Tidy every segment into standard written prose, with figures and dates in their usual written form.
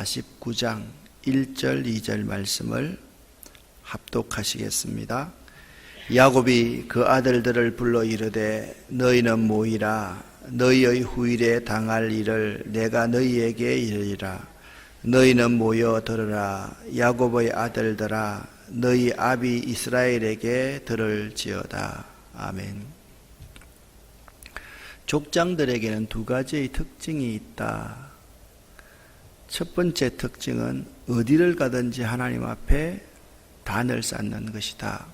49장 1절 2절 말씀을 합독하시겠습니다. 야곱이 그 아들들을 불러 이르되 너희는 모이라. 너희의 후일에 당할 일을 내가 너희에게 이르리라. 너희는 모여 들으라. 야곱의 아들들아, 너희 아비 이스라엘에게 들을지어다. 아멘. 족장들에게는 두 가지의 특징이 있다. 첫 번째 특징은 어디를 가든지 하나님 앞에 단을 쌓는 것이다.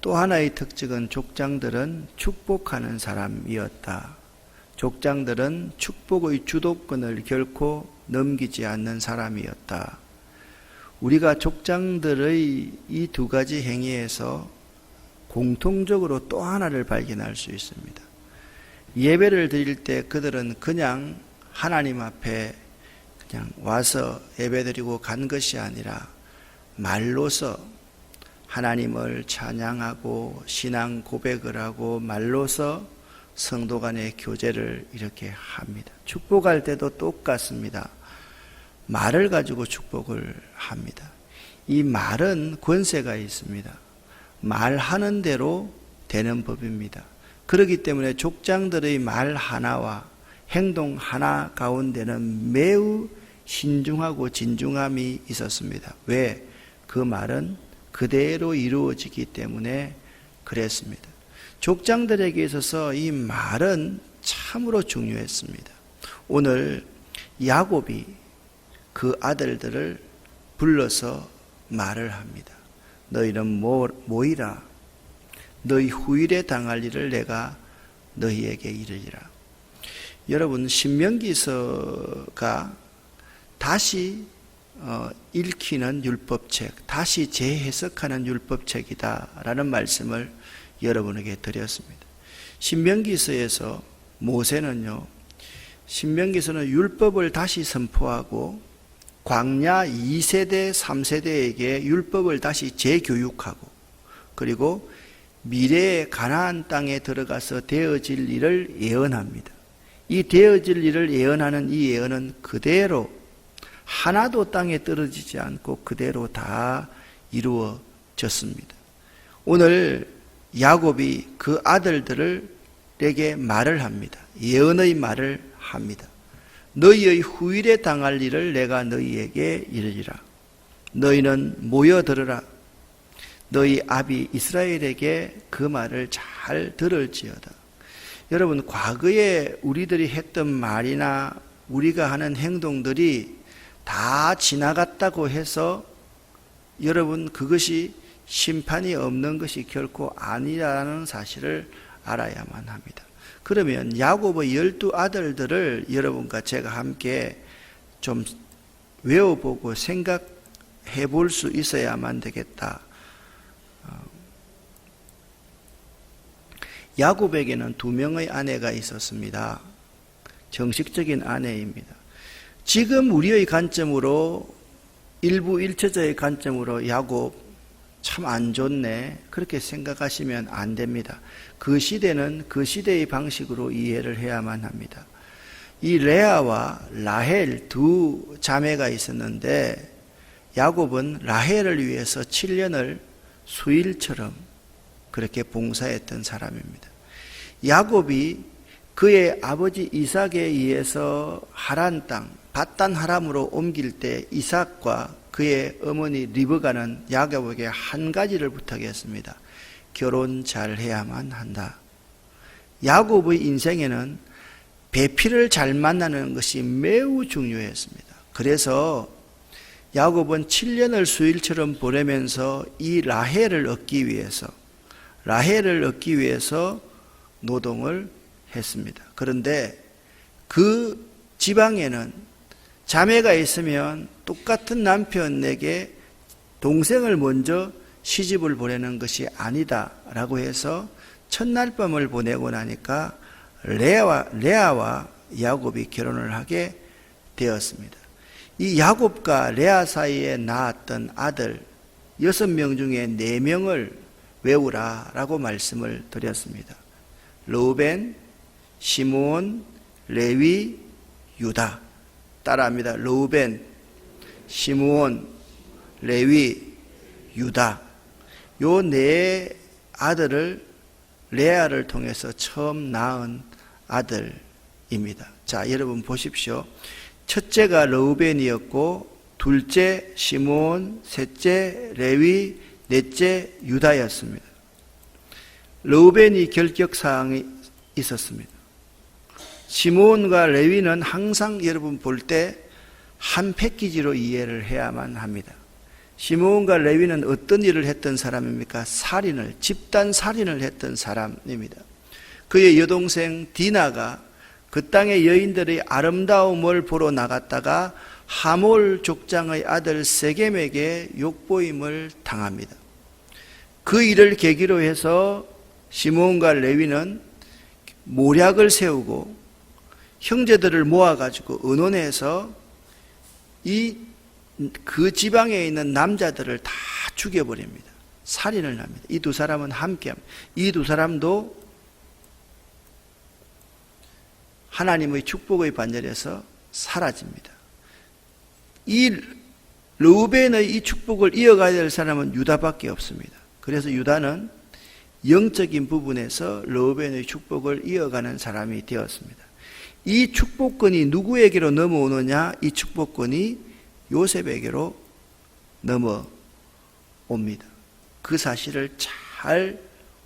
또 하나의 특징은 족장들은 축복하는 사람이었다. 족장들은 축복의 주도권을 결코 넘기지 않는 사람이었다. 우리가 족장들의 이 두 가지 행위에서 공통적으로 또 하나를 발견할 수 있습니다. 예배를 드릴 때 그들은 그냥 하나님 앞에 그냥 와서 예배드리고 간 것이 아니라 말로서 하나님을 찬양하고 신앙 고백을 하고 말로서 성도 간의 교제를 이렇게 합니다. 축복할 때도 똑같습니다. 말을 가지고 축복을 합니다. 이 말은 권세가 있습니다. 말하는 대로 되는 법입니다. 그렇기 때문에 족장들의 말 하나와 행동 하나 가운데는 매우 신중하고 진중함이 있었습니다. 왜? 그 말은 그대로 이루어지기 때문에 그랬습니다. 족장들에게 있어서 이 말은 참으로 중요했습니다. 오늘 야곱이 그 아들들을 불러서 말을 합니다. 너희는 모이라. 너희 후일에 당할 일을 내가 너희에게 이르리라. 여러분, 신명기서가 다시 읽히는 율법책, 다시 재해석하는 율법책이다라는 말씀을 여러분에게 드렸습니다. 신명기서에서 모세는요, 신명기서는 율법을 다시 선포하고 광야 2세대, 3세대에게 율법을 다시 재교육하고 그리고 미래의 가나안 땅에 들어가서 되어질 일을 예언합니다. 이 되어질 일을 예언하는 이 예언은 그대로 하나도 땅에 떨어지지 않고 그대로 다 이루어졌습니다. 오늘 야곱이 그 아들들에게 말을 합니다. 예언의 말을 합니다. 너희의 후일에 당할 일을 내가 너희에게 이르리라. 너희는 모여 들으라. 너희 아비 이스라엘에게 그 말을 잘 들을지어다. 여러분, 과거에 우리들이 했던 말이나 우리가 하는 행동들이 다 지나갔다고 해서 여러분, 그것이 심판이 없는 것이 결코 아니라는 사실을 알아야만 합니다. 그러면 야곱의 12 아들들을 여러분과 제가 함께 좀 외워보고 생각해 볼 수 있어야만 되겠다. 야곱에게는 2명의 아내가 있었습니다. 정식적인 아내입니다. 지금 우리의 관점으로, 일부 1처자의 관점으로 야곱 참 안 좋네, 그렇게 생각하시면 안 됩니다. 그 시대는 그 시대의 방식으로 이해를 해야만 합니다. 이 레아와 라헬 두 자매가 있었는데 야곱은 라헬을 위해서 7년을 수일처럼 그렇게 봉사했던 사람입니다. 야곱이 그의 아버지 이삭에 의해서 하란 땅, 밧단 하람으로 옮길 때 이삭과 그의 어머니 리브가는 야곱에게 한 가지를 부탁했습니다. 결혼 잘 해야만 한다. 야곱의 인생에는 배필을 잘 만나는 것이 매우 중요했습니다. 그래서 야곱은 7년을 수일처럼 보내면서 이 라헬을 얻기 위해서 노동을 했습니다. 그런데 그 지방에는 자매가 있으면 똑같은 남편에게 동생을 먼저 시집을 보내는 것이 아니다라고 해서 첫날 밤을 보내고 나니까 레아와 야곱이 결혼을 하게 되었습니다. 이 야곱과 레아 사이에 낳았던 아들 6명 중에 4명을 외우라라고 말씀을 드렸습니다. 르우벤, 시므온, 레위, 유다. 따라합니다. 르우벤, 시므온, 레위, 유다. 요 네 아들을 레아를 통해서 처음 낳은 아들입니다. 자, 여러분 보십시오. 첫째가 르우벤이었고, 둘째 시므온, 셋째 레위, 넷째 유다였습니다. 르우벤이 결격사항이 있었습니다. 시므온과 레위는 항상 여러분 볼 때 한 패키지로 이해를 해야만 합니다. 시므온과 레위는 어떤 일을 했던 사람입니까? 집단 살인을 했던 사람입니다. 그의 여동생 디나가 그 땅의 여인들의 아름다움을 보러 나갔다가 하몰 족장의 아들 세겜에게 욕보임을 당합니다. 그 일을 계기로 해서 시므온과 레위는 모략을 세우고 형제들을 모아가지고 의논해서 그 지방에 있는 남자들을 다 죽여버립니다. 살인을 합니다. 이 두 사람은 함께합니다. 이 두 사람도 하나님의 축복의 반열에서 사라집니다. 이 르우벤의 이 축복을 이어가야 될 사람은 유다밖에 없습니다. 그래서 유다는 영적인 부분에서 르우벤의 축복을 이어가는 사람이 되었습니다. 이 축복권이 누구에게로 넘어오느냐? 이 축복권이 요셉에게로 넘어옵니다. 그 사실을 잘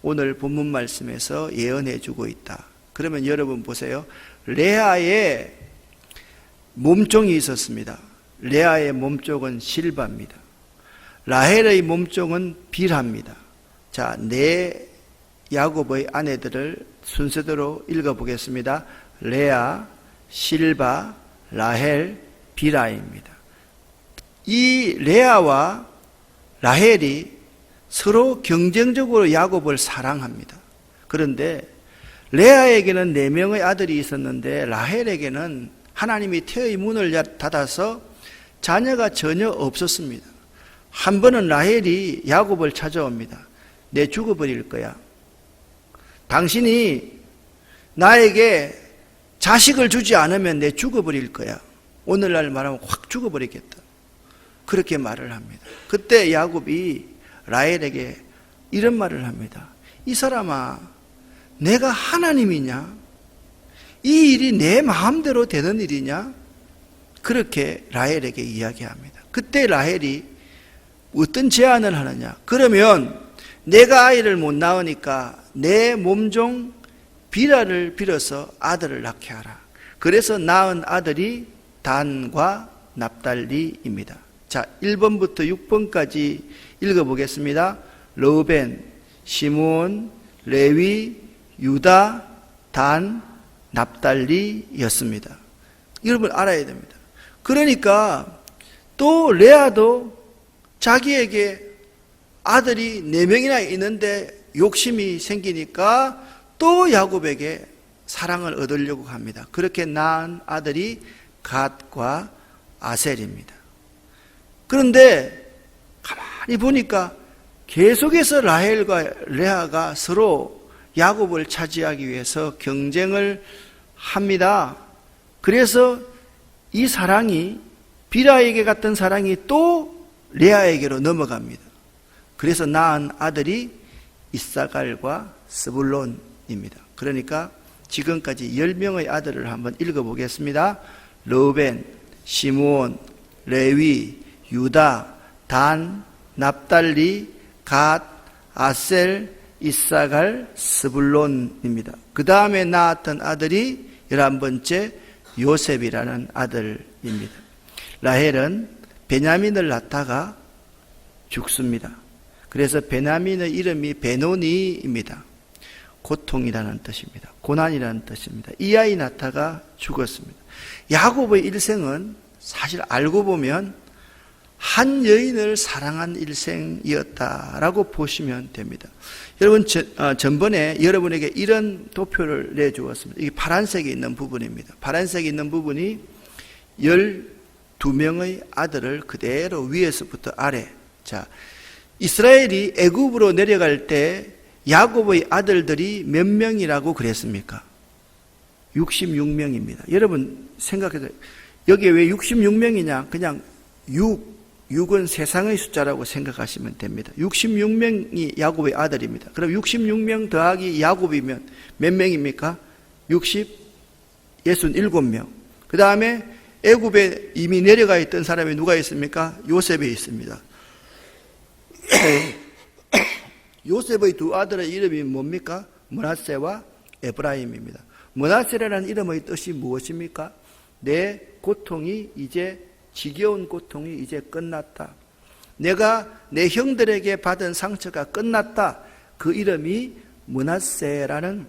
오늘 본문 말씀에서 예언해 주고 있다. 그러면 여러분 보세요. 레아의 몸종이 있었습니다. 레아의 몸종은 실바입니다. 라헬의 몸종은 빌하입니다. 자, 네 야곱의 아내들을 순서대로 읽어보겠습니다. 레아, 실바, 라헬, 빌하입니다. 이 레아와 라헬이 서로 경쟁적으로 야곱을 사랑합니다. 그런데 레아에게는 4명의 아들이 있었는데 라헬에게는 하나님이 태의 문을 닫아서 자녀가 전혀 없었습니다. 한 번은 라헬이 야곱을 찾아옵니다. 내 죽어버릴 거야. 당신이 나에게 자식을 주지 않으면 내 죽어버릴 거야. 오늘날 말하면 확 죽어버리겠다. 그렇게 말을 합니다. 그때 야곱이 라헬에게 이런 말을 합니다. 이 사람아, 내가 하나님이냐? 이 일이 내 마음대로 되는 일이냐? 그렇게 라헬에게 이야기합니다. 그때 라헬이 어떤 제안을 하느냐? 그러면 내가 아이를 못 낳으니까 내 몸종 빌하를 빌어서 아들을 낳게 하라. 그래서 낳은 아들이 단과 납달리입니다. 자, 1번부터 6번까지 읽어보겠습니다. 르우벤, 시므온, 레위, 유다, 단, 납달리였습니다. 여러분 알아야 됩니다. 그러니까 또 레아도 자기에게 아들이 4명이나 있는데 욕심이 생기니까 또 야곱에게 사랑을 얻으려고 합니다. 그렇게 낳은 아들이 갓과 아셀입니다. 그런데 가만히 보니까 계속해서 라헬과 레아가 서로 야곱을 차지하기 위해서 경쟁을 합니다. 그래서 이 사랑이 빌하에게 갔던 사랑이 또 레아에게로 넘어갑니다. 그래서 낳은 아들이 이사갈과 스불론입니다. 그러니까 지금까지 10명의 아들을 한번 읽어보겠습니다. 르우벤, 시므온, 레위, 유다, 단, 납달리, 갓, 아셀, 이사갈, 스불론입니다. 그 다음에 낳았던 아들이 11번째 요셉이라는 아들입니다. 라헬은 베냐민을 낳다가 죽습니다. 그래서 베냐민의 이름이 베노니입니다. 고통이라는 뜻입니다. 고난이라는 뜻입니다. 이 아이 낳다가 죽었습니다. 야곱의 일생은 사실 알고 보면 한 여인을 사랑한 일생이었다라고 보시면 됩니다. 여러분, 전번에 여러분에게 이런 도표를 내주었습니다. 이게 파란색에 있는 부분입니다. 파란색에 있는 부분이 12명의 아들을 그대로 위에서부터 아래. 자, 이스라엘이 애굽으로 내려갈 때 야곱의 아들들이 몇 명이라고 그랬습니까? 66명입니다. 여러분 생각해서 여기에 왜 66명이냐? 그냥 6은 세상의 숫자라고 생각하시면 됩니다. 66명이 야곱의 아들입니다. 그럼 66명 더하기 야곱이면 몇 명입니까? 67명. 그 다음에 애굽에 이미 내려가 있던 사람이 누가 있습니까? 요셉이 있습니다. 요셉의 두 아들의 이름이 뭡니까? 므낫세와 에브라임입니다. 므낫세라는 이름의 뜻이 무엇입니까? 내 고통이 이제 지겨운 고통이 이제 끝났다. 내가 내 형들에게 받은 상처가 끝났다. 그 이름이 므낫세라는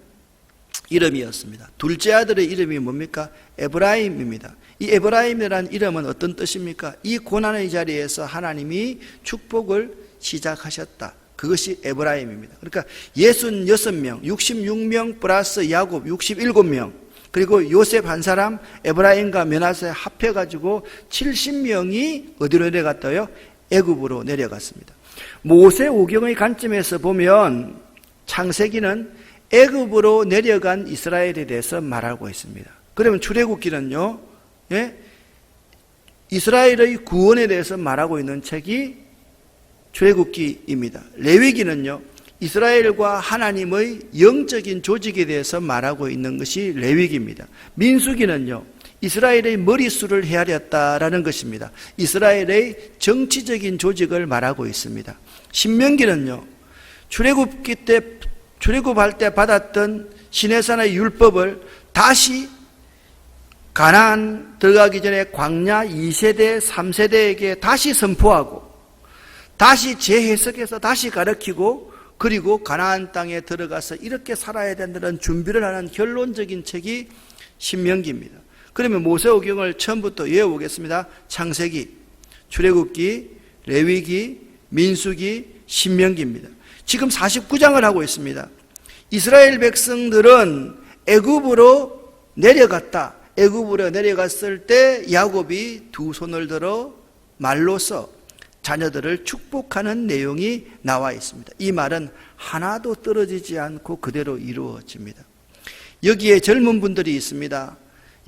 이름이었습니다. 둘째 아들의 이름이 뭡니까? 에브라임입니다. 이 에브라임이라는 이름은 어떤 뜻입니까? 이 고난의 자리에서 하나님이 축복을 시작하셨다. 그것이 에브라임입니다. 그러니까 66명, 66명 플러스 야곱 67명, 그리고 요셉 한 사람, 에브라임과 므낫세 합해가지고 70명이 어디로 내려갔다요? 애굽으로 내려갔습니다. 모세오경의 관점에서 보면 창세기는 애굽으로 내려간 이스라엘에 대해서 말하고 있습니다. 그러면 출애굽기는요, 예? 이스라엘의 구원에 대해서 말하고 있는 책이 출애굽기입니다. 레위기는요, 이스라엘과 하나님의 영적인 조직에 대해서 말하고 있는 것이 레위기입니다. 민수기는요, 이스라엘의 머릿수를 헤아렸다라는 것입니다. 이스라엘의 정치적인 조직을 말하고 있습니다. 신명기는요, 출애굽할 때 받았던 시내산의 율법을 다시 가나안 들어가기 전에 광야 2세대, 3세대에게 다시 선포하고 다시 재해석해서 다시 가르치고 그리고 가나안 땅에 들어가서 이렇게 살아야 된다는 준비를 하는 결론적인 책이 신명기입니다. 그러면 모세오경을 처음부터 외워보겠습니다. 창세기, 출애굽기, 레위기, 민수기, 신명기입니다. 지금 49장을 하고 있습니다. 이스라엘 백성들은 애굽으로 내려갔다. 애굽으로 내려갔을 때 야곱이 두 손을 들어 말로써 자녀들을 축복하는 내용이 나와 있습니다. 이 말은 하나도 떨어지지 않고 그대로 이루어집니다. 여기에 젊은 분들이 있습니다.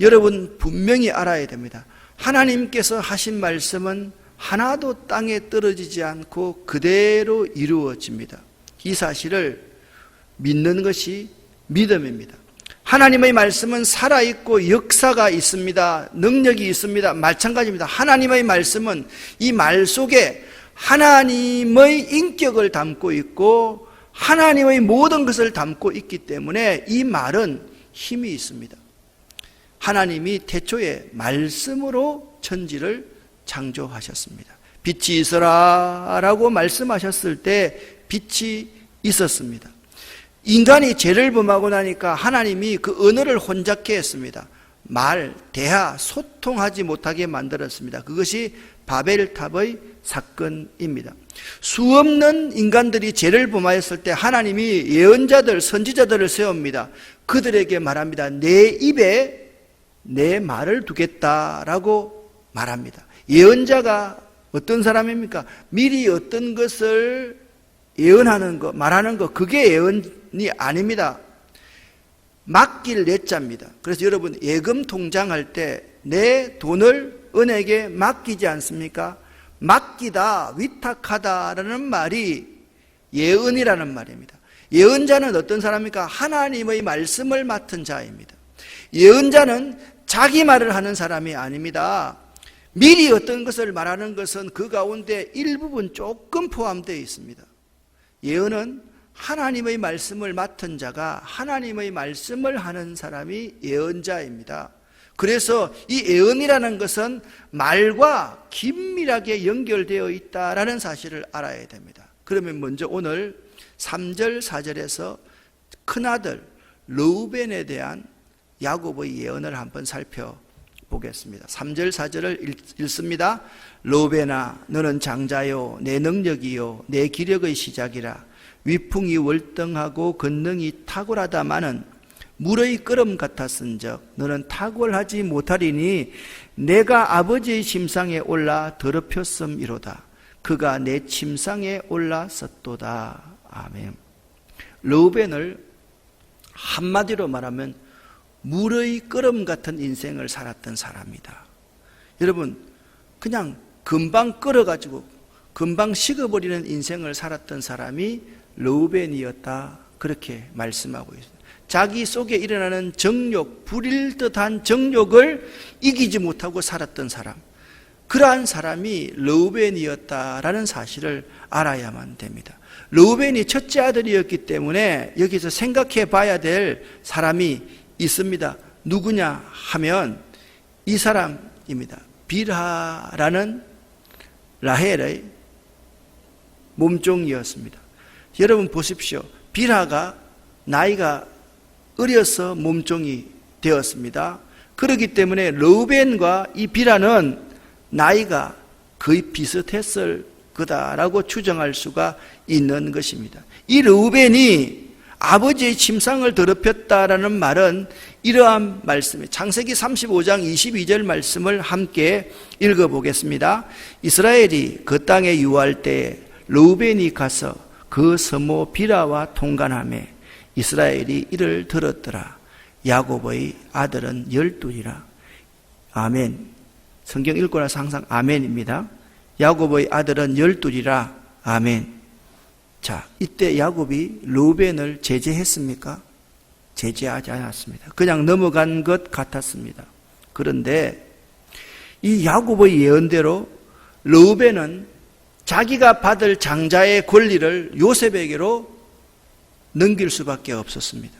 여러분 분명히 알아야 됩니다. 하나님께서 하신 말씀은 하나도 땅에 떨어지지 않고 그대로 이루어집니다. 이 사실을 믿는 것이 믿음입니다. 하나님의 말씀은 살아있고 역사가 있습니다. 능력이 있습니다. 마찬가지입니다. 하나님의 말씀은 이 말 속에 하나님의 인격을 담고 있고 하나님의 모든 것을 담고 있기 때문에 이 말은 힘이 있습니다. 하나님이 태초에 말씀으로 천지를 창조하셨습니다. 빛이 있어라라고 말씀하셨을 때 빛이 있었습니다. 인간이 죄를 범하고 나니까 하나님이 그 언어를 혼잡케 했습니다. 말, 대화, 소통하지 못하게 만들었습니다. 그것이 바벨탑의 사건입니다. 수없는 인간들이 죄를 범하였을 때 하나님이 예언자들, 선지자들을 세웁니다. 그들에게 말합니다. 내 입에 내 말을 두겠다라고 말합니다. 예언자가 어떤 사람입니까? 미리 어떤 것을 예언하는 것, 말하는 것, 그게 예언이 아닙니다. 맡길 내자입니다. 그래서 여러분 예금 통장 할 때 내 돈을 은행에 맡기지 않습니까? 맡기다, 위탁하다라는 말이 예언이라는 말입니다. 예언자는 어떤 사람입니까? 하나님의 말씀을 맡은 자입니다. 예언자는 자기 말을 하는 사람이 아닙니다. 미리 어떤 것을 말하는 것은 그 가운데 일부분 조금 포함되어 있습니다. 예언은 하나님의 말씀을 맡은 자가 하나님의 말씀을 하는 사람이 예언자입니다. 그래서 이 예언이라는 것은 말과 긴밀하게 연결되어 있다라는 사실을 알아야 됩니다. 그러면 먼저 오늘 3절 4절에서 큰아들 르우벤에 대한 야곱의 예언을 한번 살펴보겠습니다. 3절 4절을 읽습니다. 르우벤아 너는 장자요 내 능력이요 내 기력의 시작이라. 위풍이 월등하고 권능이 탁월하다마는 물의 끓음 같았은즉 너는 탁월하지 못하리니 내가 아버지의 침상에 올라 더럽혔음이로다. 그가 내 침상에 올랐었도다. 아멘. 르우벤을 한마디로 말하면 물의 끓음 같은 인생을 살았던 사람이다. 여러분, 그냥 금방 끌어가지고 금방 식어버리는 인생을 살았던 사람이 르우벤이었다, 그렇게 말씀하고 있습니다. 자기 속에 일어나는 정욕, 불일 듯한 정욕을 이기지 못하고 살았던 사람, 그러한 사람이 르우벤이었다라는 사실을 알아야만 됩니다. 르우벤이 첫째 아들이었기 때문에 여기서 생각해 봐야 될 사람이 있습니다. 누구냐 하면 이 사람입니다. 빌하라는 라헬의 몸종이었습니다. 여러분 보십시오. 빌하가 나이가 어려서 몸종이 되었습니다. 그렇기 때문에 르우벤과 이 빌하는 나이가 거의 비슷했을 거다라고 추정할 수가 있는 것입니다. 이 르우벤이 아버지의 침상을 더럽혔다라는 말은 이러한 말씀이에요. 창세기 35장 22절 말씀을 함께 읽어보겠습니다. 이스라엘이 그 땅에 유할 때에 르우벤이 가서 그 서모 비라와 통관하매 이스라엘이 이를 들었더라. 야곱의 아들은 12이라. 아멘. 성경 읽고 나서 항상 아멘입니다. 야곱의 아들은 12이라. 아멘. 자, 이때 야곱이 르우벤을 제재했습니까? 제재하지 않았습니다. 그냥 넘어간 것 같았습니다. 그런데 이 야곱의 예언대로 르우벤은 자기가 받을 장자의 권리를 요셉에게로 넘길 수밖에 없었습니다.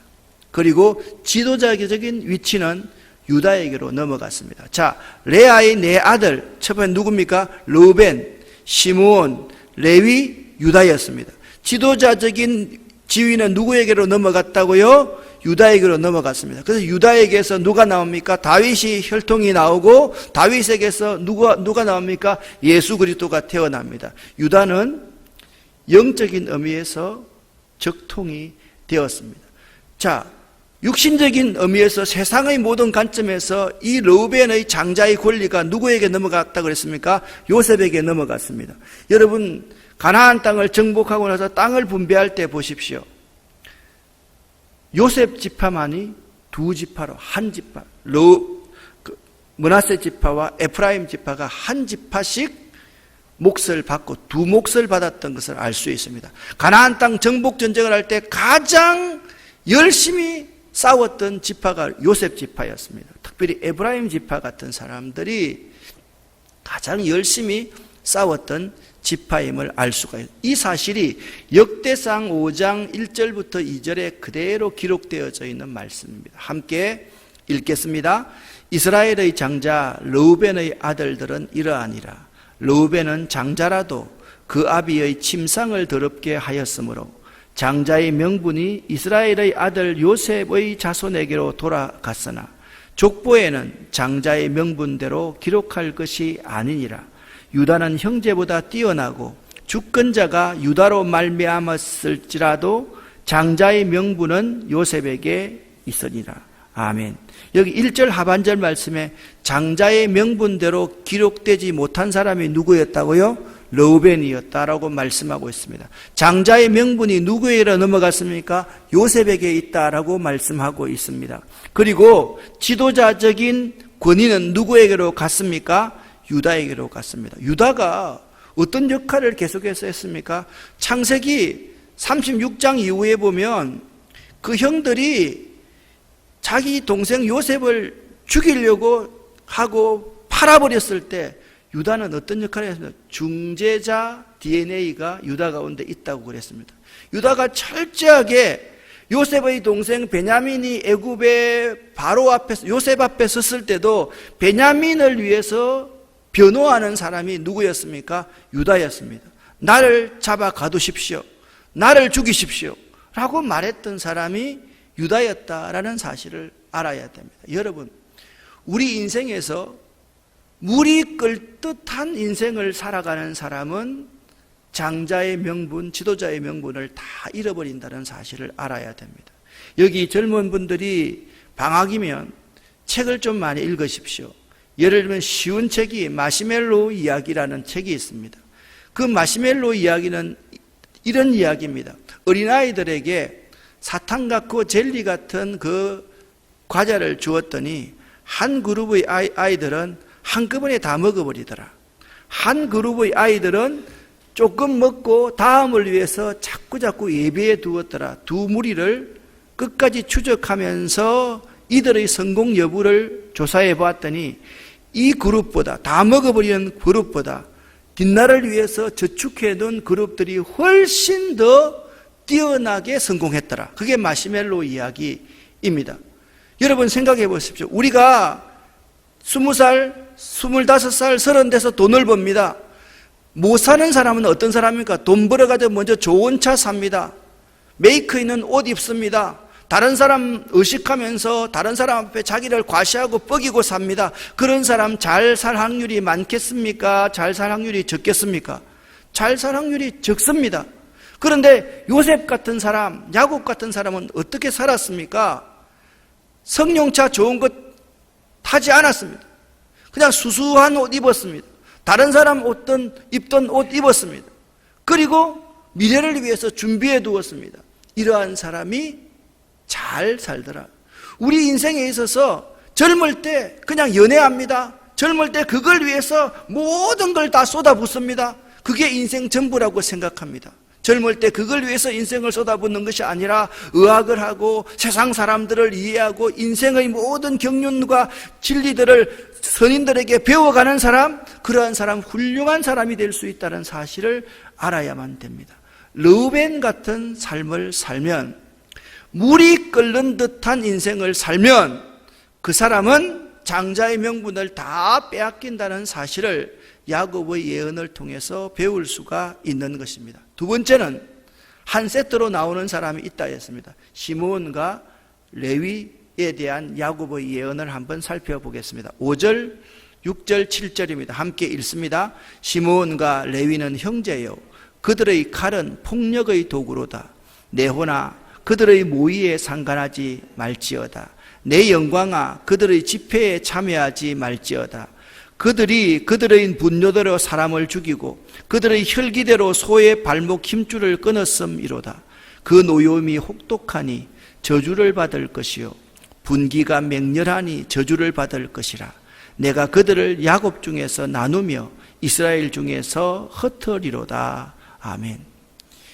그리고 지도자적인 위치는 유다에게로 넘어갔습니다. 자, 레아의 네 아들, 첫 번째 누굽니까? 르우벤, 시므온, 레위, 유다였습니다. 지도자적인 지위는 누구에게로 넘어갔다고요? 유다에게로 넘어갔습니다. 그래서 유다에게서 누가 나옵니까? 다윗이 혈통이 나오고, 다윗에게서 누가 나옵니까? 예수 그리스도가 태어납니다. 유다는 영적인 의미에서 적통이 되었습니다. 자, 육신적인 의미에서 세상의 모든 관점에서 이 르우벤의 장자의 권리가 누구에게 넘어갔다고 그랬습니까? 요셉에게 넘어갔습니다. 여러분, 가나안 땅을 정복하고 나서 땅을 분배할 때 보십시오. 요셉 지파만이 두 지파로 한 지파, 므낫세 지파와 에프라임 지파가 한 지파씩 몫을 받고 두 몫을 받았던 것을 알 수 있습니다. 가나안 땅 정복 전쟁을 할 때 가장 열심히 싸웠던 지파가 요셉 지파였습니다. 특별히 에프라임 지파 같은 사람들이 가장 열심히 싸웠던 지파임을 알 수가 있어요. 이 사실이 역대상 5장 1절부터 2절에 그대로 기록되어져 있는 말씀입니다. 함께 읽겠습니다. 이스라엘의 장자 르우벤의 아들들은 이러하니라. 르우벤은 장자라도 그 아비의 침상을 더럽게 하였으므로 장자의 명분이 이스라엘의 아들 요셉의 자손에게로 돌아갔으나 족보에는 장자의 명분대로 기록할 것이 아니니라. 유다는 형제보다 뛰어나고 주권자가 유다로 말미암았을지라도 장자의 명분은 요셉에게 있으니라. 아멘. 여기 1절 하반절 말씀에 장자의 명분대로 기록되지 못한 사람이 누구였다고요? 르우벤이었다라고 말씀하고 있습니다. 장자의 명분이 누구에게로 넘어갔습니까? 요셉에게 있다라고 말씀하고 있습니다. 그리고 지도자적인 권위는 누구에게로 갔습니까? 유다에게로 갔습니다. 유다가 어떤 역할을 계속해서 했습니까? 창세기 36장 이후에 보면 그 형들이 자기 동생 요셉을 죽이려고 하고 팔아버렸을 때 유다는 어떤 역할을 했습니까? 중재자 DNA가 유다 가운데 있다고 그랬습니다. 유다가 철저하게 요셉의 동생 베냐민이 애굽의 바로 앞에서 요셉 앞에 섰을 때도 베냐민을 위해서 변호하는 사람이 누구였습니까? 유다였습니다. 나를 잡아 가두십시오. 나를 죽이십시오. 라고 말했던 사람이 유다였다라는 사실을 알아야 됩니다. 여러분, 우리 인생에서 물이 끓듯한 인생을 살아가는 사람은 장자의 명분, 지도자의 명분을 다 잃어버린다는 사실을 알아야 됩니다. 여기 젊은 분들이 방학이면 책을 좀 많이 읽으십시오. 예를 들면 쉬운 책이 마시멜로 이야기라는 책이 있습니다. 그 마시멜로 이야기는 이런 이야기입니다. 어린아이들에게 사탕 같고 젤리 같은 그 과자를 주었더니 한 그룹의 아이들은 한꺼번에 다 먹어버리더라. 한 그룹의 아이들은 조금 먹고 다음을 위해서 자꾸 예배해 두었더라. 두 무리를 끝까지 추적하면서 이들의 성공 여부를 조사해 보았더니 이 그룹보다, 다 먹어버리는 그룹보다 뒷날을 위해서 저축해 놓은 그룹들이 훨씬 더 뛰어나게 성공했더라. 그게 마시멜로 이야기입니다. 여러분 생각해 보십시오. 우리가 20살, 25살, 30대에서 돈을 법니다. 못 사는 사람은 어떤 사람입니까? 돈 벌어가지고 먼저 좋은 차 삽니다. 메이크 있는 옷 입습니다. 다른 사람 의식하면서 다른 사람 앞에 자기를 과시하고 뻐기고 삽니다. 그런 사람 잘 살 확률이 많겠습니까? 잘 살 확률이 적겠습니까? 잘 살 확률이 적습니다. 그런데 요셉 같은 사람, 야곱 같은 사람은 어떻게 살았습니까? 성룡차 좋은 것 타지 않았습니다. 그냥 수수한 옷 입었습니다. 다른 사람 입던 옷 입었습니다. 그리고 미래를 위해서 준비해 두었습니다. 이러한 사람이 잘 살더라. 우리 인생에 있어서 젊을 때 그냥 연애합니다. 젊을 때 그걸 위해서 모든 걸 다 쏟아붓습니다. 그게 인생 전부라고 생각합니다. 젊을 때 그걸 위해서 인생을 쏟아붓는 것이 아니라 의학을 하고 세상 사람들을 이해하고 인생의 모든 경륜과 진리들을 선인들에게 배워가는 사람, 그러한 사람, 훌륭한 사람이 될 수 있다는 사실을 알아야만 됩니다. 르우벤 같은 삶을 살면, 물이 끓는 듯한 인생을 살면 그 사람은 장자의 명분을 다 빼앗긴다는 사실을 야곱의 예언을 통해서 배울 수가 있는 것입니다. 두 번째는 한 세트로 나오는 사람이 있다 했습니다. 시므온과 레위에 대한 야곱의 예언을 한번 살펴보겠습니다. 5절, 6절, 7절입니다. 함께 읽습니다. 시므온과 레위는 형제요, 그들의 칼은 폭력의 도구로다. 내 호나 그들의 모의에 상관하지 말지어다. 내 영광아 그들의 집회에 참여하지 말지어다. 그들이 그들의 분노대로 사람을 죽이고 그들의 혈기대로 소의 발목 힘줄을 끊었음이로다. 그 노여움이 혹독하니 저주를 받을 것이요 분기가 맹렬하니 저주를 받을 것이라. 내가 그들을 야곱 중에서 나누며 이스라엘 중에서 흩으리로다. 아멘.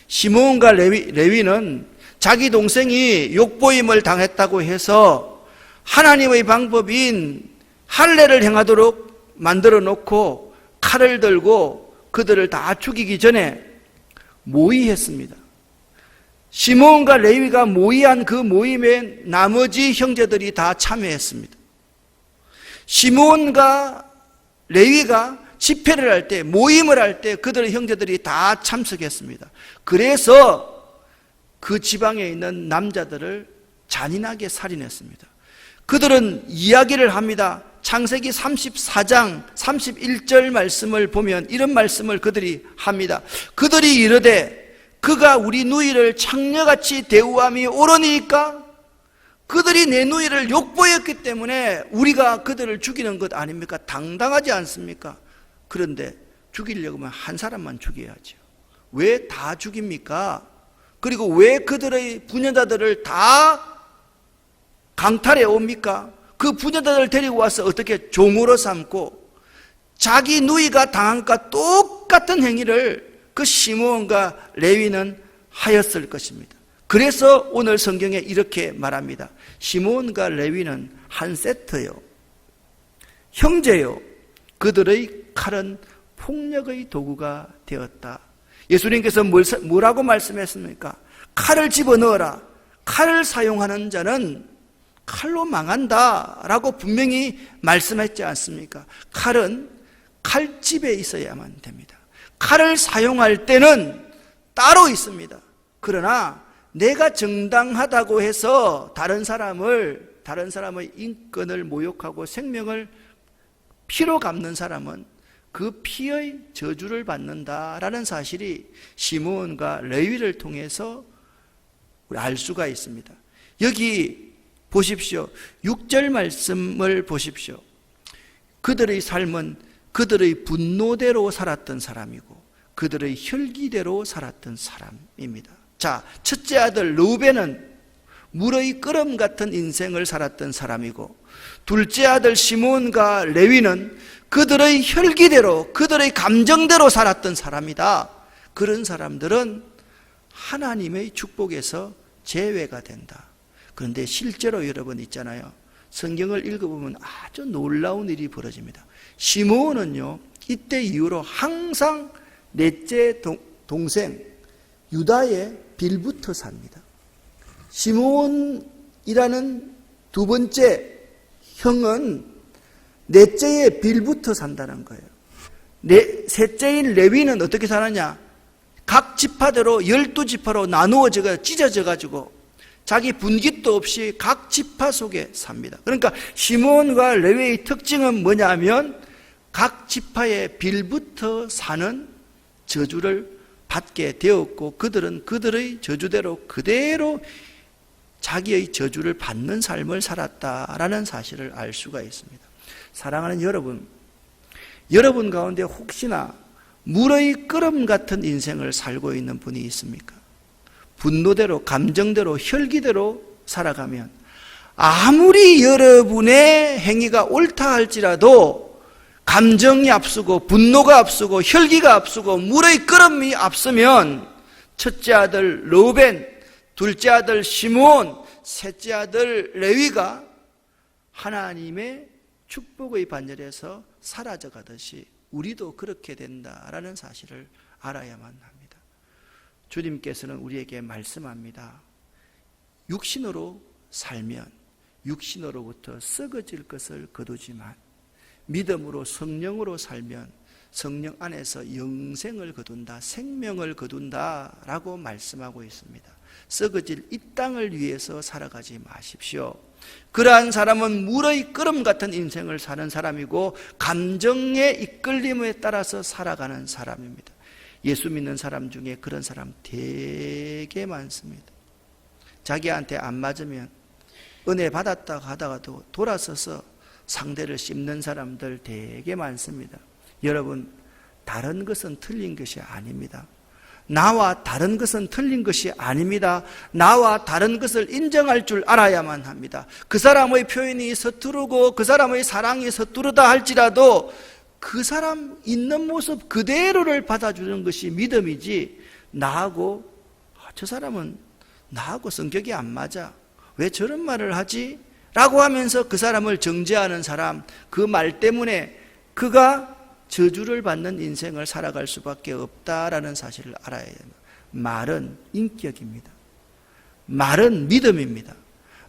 시므온과 레위는 자기 동생이 욕보임을 당했다고 해서 하나님의 방법인 할례를 행하도록 만들어 놓고 칼을 들고 그들을 다 죽이기 전에 모의했습니다. 시므온과 레위가 모의한 그 모임에 나머지 형제들이 다 참여했습니다. 시므온과 레위가 집회를 할 때, 모임을 할 때 그들의 형제들이 다 참석했습니다. 그래서 그 지방에 있는 남자들을 잔인하게 살인했습니다. 그들은 이야기를 합니다. 창세기 34장 31절 말씀을 보면 이런 말씀을 그들이 합니다. 그들이 이르되 그가 우리 누이를 창녀같이 대우함이 옳으니까? 그들이 내 누이를 욕보였기 때문에 우리가 그들을 죽이는 것 아닙니까? 당당하지 않습니까? 그런데 죽이려고 하면 한 사람만 죽여야죠. 왜 다 죽입니까? 그리고 왜 그들의 부녀자들을 다 강탈해 옵니까? 그 부녀자들을 데리고 와서 어떻게 종으로 삼고 자기 누이가 당한 것과 똑같은 행위를 그 시므온과 레위는 하였을 것입니다. 그래서 오늘 성경에 이렇게 말합니다. 시므온과 레위는 한 세트요, 형제요, 그들의 칼은 폭력의 도구가 되었다. 예수님께서 뭐라고 말씀했습니까? 칼을 집어넣어라. 칼을 사용하는 자는 칼로 망한다 라고 분명히 말씀했지 않습니까? 칼은 칼집에 있어야만 됩니다. 칼을 사용할 때는 따로 있습니다. 그러나 내가 정당하다고 해서 다른 사람의 인권을 모욕하고 생명을 피로 갚는 사람은 그 피의 저주를 받는다라는 사실이 시므온과 레위를 통해서 알 수가 있습니다. 여기 보십시오. 6절 말씀을 보십시오. 그들의 삶은 그들의 분노대로 살았던 사람이고 그들의 혈기대로 살았던 사람입니다. 자, 첫째 아들 르우벤은 물의 끓음 같은 인생을 살았던 사람이고, 둘째 아들 시몬과 레위는 그들의 혈기대로, 그들의 감정대로 살았던 사람이다. 그런 사람들은 하나님의 축복에서 제외가 된다. 그런데 실제로 여러분 있잖아요, 성경을 읽어보면 아주 놀라운 일이 벌어집니다. 시몬은요, 이때 이후로 항상 넷째 동생 유다의 빌부터 삽니다. 시몬이라는 두 번째 형은 넷째의 빌부터 산다는 거예요. 셋째인 레위는 어떻게 사느냐? 각 지파대로 12지파로 나누어져 찢어져 가지고 자기 분깃도 없이 각 지파 속에 삽니다. 그러니까 시몬과 레위의 특징은 뭐냐면 각 지파의 빌부터 사는 저주를 받게 되었고, 그들은 그들의 저주대로 그대로 자기의 저주를 받는 삶을 살았다라는 사실을 알 수가 있습니다. 사랑하는 여러분, 여러분 가운데 혹시나 물의 끓음 같은 인생을 살고 있는 분이 있습니까? 분노대로, 감정대로, 혈기대로 살아가면 아무리 여러분의 행위가 옳다 할지라도 감정이 앞서고 분노가 앞서고 혈기가 앞서고 물의 끓음이 앞서면 첫째 아들 르우벤, 둘째 아들 시므온, 셋째 아들 레위가 하나님의 축복의 반열에서 사라져 가듯이 우리도 그렇게 된다라는 사실을 알아야만 합니다. 주님께서는 우리에게 말씀합니다. 육신으로 살면 육신으로부터 썩어질 것을 거두지만 믿음으로 성령으로 살면 성령 안에서 영생을 거둔다, 생명을 거둔다라고 말씀하고 있습니다. 썩어질 이 땅을 위해서 살아가지 마십시오. 그러한 사람은 물의 끓음 같은 인생을 사는 사람이고 감정의 이끌림에 따라서 살아가는 사람입니다. 예수 믿는 사람 중에 그런 사람 되게 많습니다. 자기한테 안 맞으면 은혜 받았다 하다가도 돌아서서 상대를 씹는 사람들 되게 많습니다. 여러분, 다른 것은 틀린 것이 아닙니다. 나와 다른 것은 틀린 것이 아닙니다. 나와 다른 것을 인정할 줄 알아야만 합니다. 그 사람의 표현이 서투르고 그 사람의 사랑이 서투르다 할지라도 그 사람 있는 모습 그대로를 받아주는 것이 믿음이지, 나하고 저 사람은 나하고 성격이 안 맞아, 왜 저런 말을 하지? 라고 하면서 그 사람을 정죄하는 사람, 그 말 때문에 그가 저주를 받는 인생을 살아갈 수밖에 없다라는 사실을 알아야 됩니다. 말은 인격입니다. 말은 믿음입니다.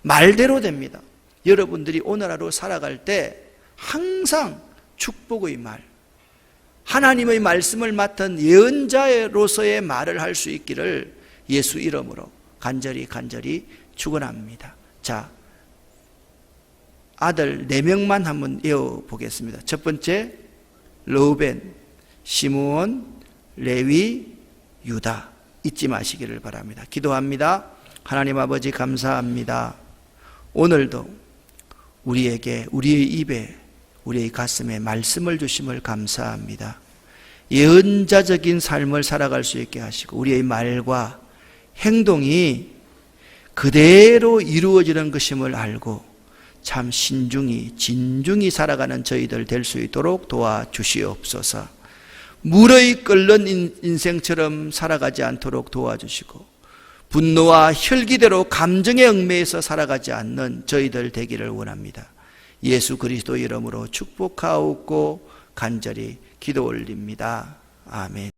말대로 됩니다. 여러분들이 오늘 하루 살아갈 때 항상 축복의 말, 하나님의 말씀을 맡은 예언자로서의 말을 할 수 있기를 예수 이름으로 간절히 축원합니다. 자, 아들 4명만 한번 외워보겠습니다. 첫 번째, 르우벤, 시므온, 레위, 유다. 잊지 마시기를 바랍니다. 기도합니다. 하나님 아버지 감사합니다. 오늘도 우리에게, 우리의 입에, 우리의 가슴에 말씀을 주심을 감사합니다. 예언자적인 삶을 살아갈 수 있게 하시고 우리의 말과 행동이 그대로 이루어지는 것임을 알고 참 신중히 진중히 살아가는 저희들 될 수 있도록 도와주시옵소서. 물의 끓는 인생처럼 살아가지 않도록 도와주시고 분노와 혈기대로 감정의 얽매여서 살아가지 않는 저희들 되기를 원합니다. 예수 그리스도 이름으로 축복하옵고 간절히 기도 올립니다. 아멘.